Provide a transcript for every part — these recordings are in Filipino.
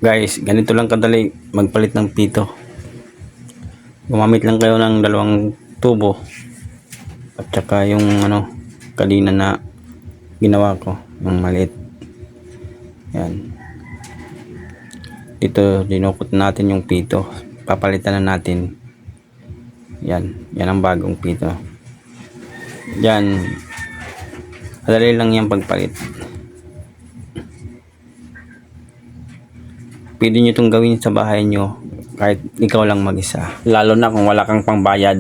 Guys, ganito lang kadali magpalit ng pito. Gumamit lang kayo ng dalawang tubo at saka yung kanina na ginawa ko, yung maliit. Yan. Ito, dinukot natin yung pito. Papalitan na natin. Yan. Yan ang bagong pito. Yan. Madali lang yan pagpalit. Pwede nyo itong gawin sa bahay nyo kahit ikaw lang mag-isa. Lalo na kung wala kang pangbayad.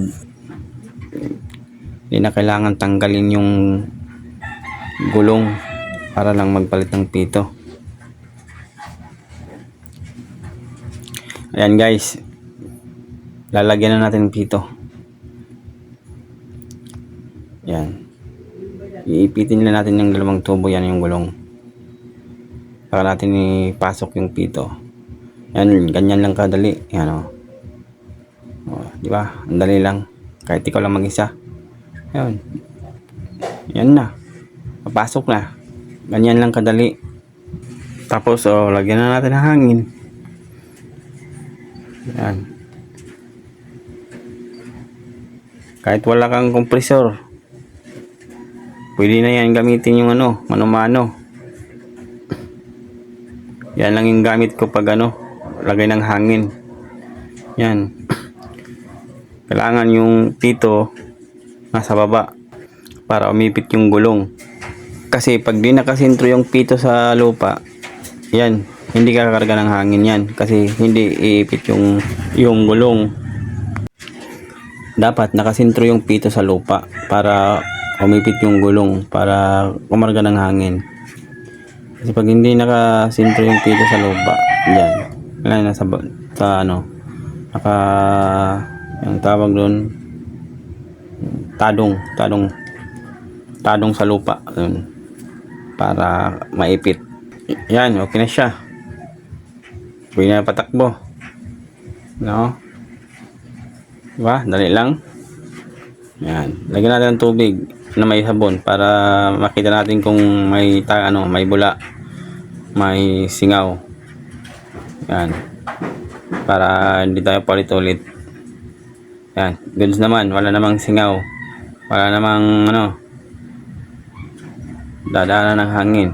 Hindi na kailangan tanggalin yung gulong para lang magpalit ng pito. Ayan guys. Lalagyan na natin ng pito. Ayan. Iipitin na natin yung dalawang tubo. Yan yung gulong. Para natin ipasok yung pito. Yan, ganyan lang kadali. Yan o. Di ba? Ang dali lang. Kahit ikaw lang mag-isa. Yan. Yan na. Papasok na. Ganyan lang kadali. Tapos, lagyan na natin ng hangin. Yan. Kahit wala kang kompresor, pwede na yan gamitin yung mano-mano. Yan lang yung gamit ko pag lagay ng hangin. Yan. Kailangan yung pito nasa baba para umipit yung gulong. Kasi pag di nakasentro yung pito sa lupa, yan, hindi kakarga ng hangin yan. Kasi hindi iipit yung gulong. Dapat nakasentro yung pito sa lupa para umipit yung gulong, para kumarga ng hangin. Kasi pag hindi nakasentro yung pito sa lupa, yan, wala na sa yung tawag doon, tadong sa lupa doon, para maipit. Yan, okay na siya. Pwede na patakbo, no? Diba? Dali lang. Yan, lagyan natin ng tubig na may sabon para makita natin kung may may bula, may singaw. Yan, para hindi tayo palit-ulit. Yan, goods naman, wala namang singaw, wala namang dadaanan ng hangin.